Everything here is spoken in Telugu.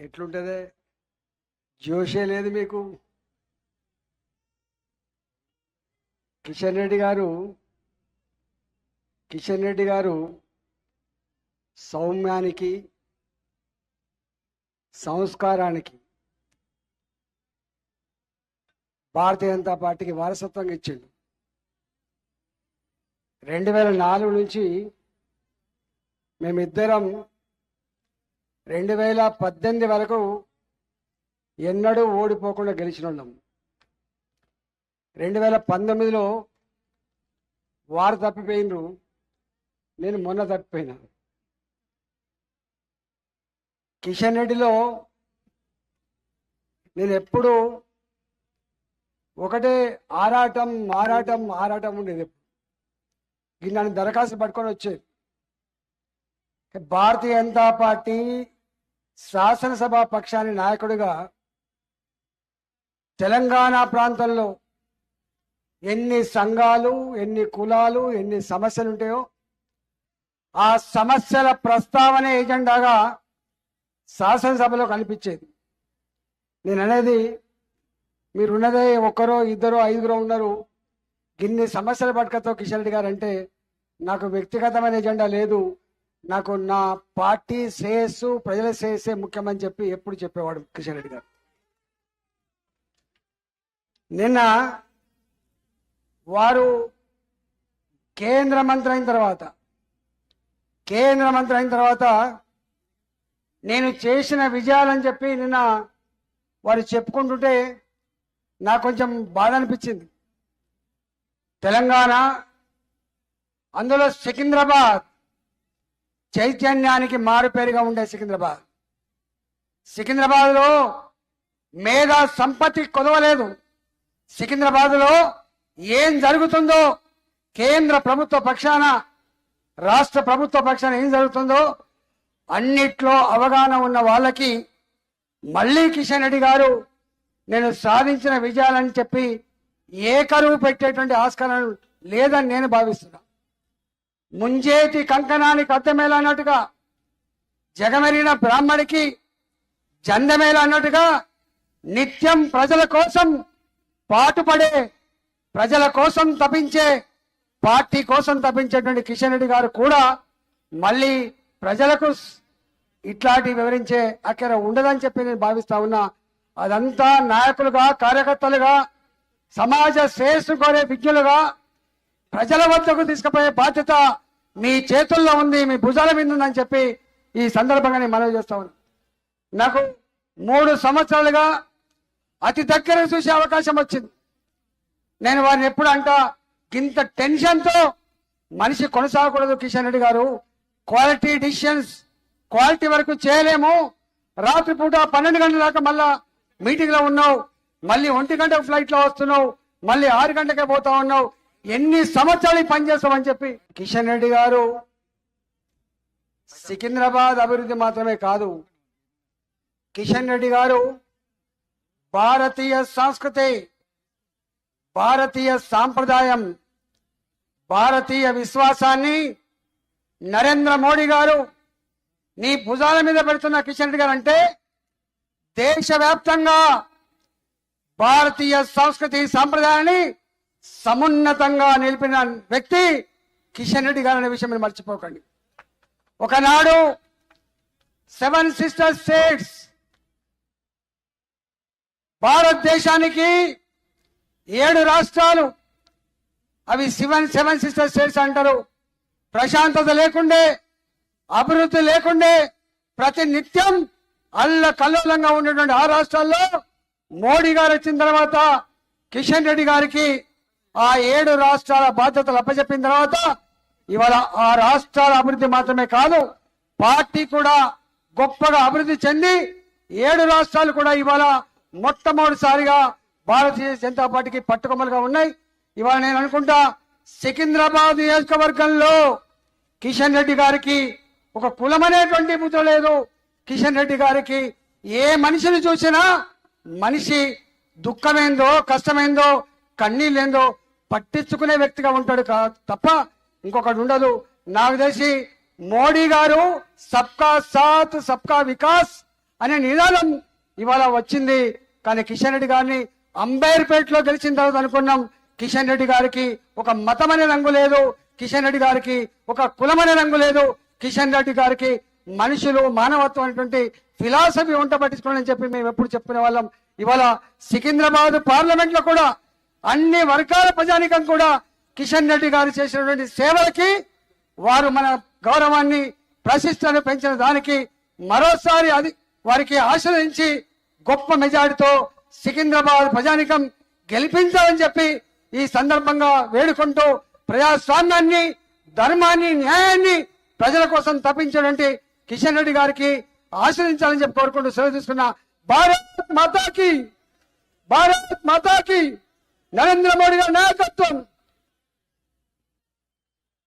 ఎట్లుంటదే జోషే లేదు మీకు. కిషన్ రెడ్డి గారు సౌమ్యానికి సంస్కారానికి భారతీయ జనతా పార్టీకి వారసత్వంగా ఇచ్చిండు. 2004 నుంచి మేమిద్దరం 2018 వరకు ఎన్నడూ ఓడిపోకుండా గెలిచిన వాళ్ళం. 2019లో వారు తప్పిపోయినరు, నేను మొన్న తప్పిపోయినా. కిషన్ రెడ్డిలో నేను ఎప్పుడు ఒకటే ఆరాటం ఉండేది. నన్ను దరఖాస్తు పట్టుకొని వచ్చేది. భారతీయ జనతా పార్టీ శాసనసభ పక్షాన్ని నాయకుడిగా తెలంగాణ ప్రాంతంలో ఎన్ని సంఘాలు, ఎన్ని కులాలు, ఎన్ని సమస్యలు ఉంటాయో ఆ సమస్యల ప్రస్తావన ఎజెండాగా శాసనసభలో కనిపించేది. నేను అనేది, మీరున్నదే ఒక్కరో ఇద్దరో ఐదుగురో ఉన్నారు, ఇన్ని సమస్యల పట్టుకతో కిషన్ రెడ్డి గారు అంటే నాకు వ్యక్తిగతమైన ఎజెండా లేదు, నాకు నా పార్టీ శ్రేయస్సు, ప్రజల శ్రేయస్సే ముఖ్యమని చెప్పి ఎప్పుడు చెప్పేవాడు కిషన్ రెడ్డి గారు. నిన్న వారు కేంద్ర మంత్రి అయిన తర్వాత నేను చేసిన విజయాలని చెప్పి నిన్న వారు చెప్పుకుంటుంటే నాకు కొంచెం బాధ అనిపించింది. తెలంగాణ, అందులో సికింద్రాబాద్ చైతన్యానికి మారుపేరుగా ఉండే సికింద్రాబాద్లో మేధా సంపత్తి కొదవలేదు. సికింద్రాబాద్లో ఏం జరుగుతుందో కేంద్ర ప్రభుత్వ పక్షాన, రాష్ట్ర ప్రభుత్వ పక్షాన ఏం జరుగుతుందో అన్నిట్లో అవగాహన ఉన్న వాళ్ళకి మళ్ళీ కిషన్ రెడ్డి గారు నేను సాధించిన విజయాలని చెప్పి ఏకరువు పెట్టేటువంటి ఆస్కారం లేదని నేను భావిస్తున్నా. ముంజేటి కంకణానికి అద్దమేళ అన్నట్టుగా, జగమెరిగిన బ్రాహ్మడికి జందమేళ అన్నట్టుగా నిత్యం ప్రజల కోసం పాటుపడే, ప్రజల కోసం తపించే, పార్టీ కోసం తపించేటువంటి కిషన్ రెడ్డి గారు కూడా మళ్ళీ ప్రజలకు ఇట్లాంటి వివరించే అక్కర ఉండదని చెప్పి నేను భావిస్తా ఉన్నా. అదంతా నాయకులుగా, కార్యకర్తలుగా, సమాజ శ్రేయస్సు కోరే విజ్ఞులుగా ప్రజల వద్దకు తీసుకుపోయే బాధ్యత మీ చేతుల్లో ఉంది, మీ భుజాల మీద ఉందని చెప్పి ఈ సందర్భంగా నేను మనవి చేస్తా ఉన్నా. నాకు 3 సంవత్సరాలుగా అతి దగ్గర చూసే అవకాశం వచ్చింది. నేను వారిని ఎప్పుడు అంటా, ఇంత టెన్షన్తో మనిషి కొనసాగకూడదు కిషన్ రెడ్డి గారు, క్వాలిటీ డిసిషన్స్ క్వాలిటీ వరకు చేయలేము. రాత్రిపూట 12 గంటల దాకా మళ్ళా మీటింగ్ లో ఉన్నావు, మళ్ళీ 1 గంటకు ఫ్లైట్ లో వస్తున్నావు, మళ్ళీ 6 గంటకే పోతా ఉన్నావు, ఎన్ని సంవత్సరాలు పనిచేస్తామని చెప్పి కిషన్ రెడ్డి గారు సికింద్రాబాద్ అభివృద్ధి మాత్రమే కాదు, కిషన్ రెడ్డి గారు భారతీయ సంస్కృతి, భారతీయ సాంప్రదాయం, భారతీయ విశ్వాసాన్ని నరేంద్ర మోడీ గారు నీ భుజాల మీద పెడుతున్న కిషన్ రెడ్డి గారు అంటే దేశవ్యాప్తంగా భారతీయ సంస్కృతి సాంప్రదాయాన్ని సమున్నతంగా నిలిపిన వ్యక్తి కిషన్ రెడ్డి గారు అనే విషయం మీరు మర్చిపోకండి. ఒకనాడు 7 సిస్టర్ స్టేట్స్, భారతదేశానికి 7 రాష్ట్రాలు, అవి 7 సిస్టర్ స్టేట్స్ అంటారు. ప్రశాంతత లేకుండే, అభివృద్ధి లేకుండే, ప్రతి నిత్యం అల్లకల్లోలంగా ఉండేటువంటి ఆ రాష్ట్రాల్లో మోడీ గారు వచ్చిన తర్వాత కిషన్ రెడ్డి గారికి ఆ 7 రాష్ట్రాల బాధ్యతలు అప్పచెప్పిన తర్వాత ఇవాళ ఆ రాష్ట్రాల అభివృద్ధి మాత్రమే కాదు, పార్టీ కూడా గొప్పగా అభివృద్ధి చెంది 7 రాష్ట్రాలు కూడా ఇవాళ మొట్టమొదటిసారిగా భారతీయ జనతా పార్టీకి పట్టుకొమ్మలుగా ఉన్నాయి. ఇవాళ నేను అనుకుంటా సికింద్రాబాద్ నియోజకవర్గంలో కిషన్ రెడ్డి గారికి ఒక కులమనేటువంటి ముద్ర లేదు. కిషన్ రెడ్డి గారికి ఏ మనిషిని చూసినా మనిషి దుఃఖమేందో, కష్టమేందో, కన్నీళ్ళేందో పట్టించుకునే వ్యక్తిగా ఉంటాడు తప్ప ఇంకొకటి ఉండదు. నాకు తెలిసి మోడీ గారు సబ్కా సాత్ సబ్కా వికాస్ అనే నినాదం ఇవాళ వచ్చింది. కానీ కిషన్ రెడ్డి గారిని అంబేర్పేటలో గెలిచిన తర్వాత అనుకున్నాం కిషన్ రెడ్డి గారికి ఒక మతమనే రంగు లేదు, కిషన్ రెడ్డి గారికి ఒక కులమనే రంగు లేదు, కిషన్ రెడ్డి గారికి మనుషులు మానవత్వం అనేటువంటి ఫిలాసఫీ వంట పట్టించుకోవాలని చెప్పి మేము ఎప్పుడు చెప్పుకునే వాళ్ళం. ఇవాళ సికింద్రాబాద్ పార్లమెంట్ లో కూడా అన్ని వర్గాల ప్రజానికం కూడా కిషన్ రెడ్డి గారు చేసినటువంటి సేవలకి వారు మన గౌరవాన్ని ప్రతిష్టను పెంచిన దానికి మరోసారి అది వారికి ఆశ్రయించి గొప్ప మెజారిటీతో సికింద్రాబాద్ ప్రజానికం గెలిపించాలని చెప్పి ఈ సందర్భంగా వేడుకుంటూ ప్రజాస్వామ్యాన్ని, ధర్మాన్ని, న్యాయాన్ని ప్రజల కోసం తప్పించినటువంటి కిషన్ రెడ్డి గారికి ఆశ్రయించాలని చెప్పి కోరుకుంటూ సెలవు తీసుకున్న భారత్ మాతాకి నరేంద్ర మోడీ గారి నాయకత్వం.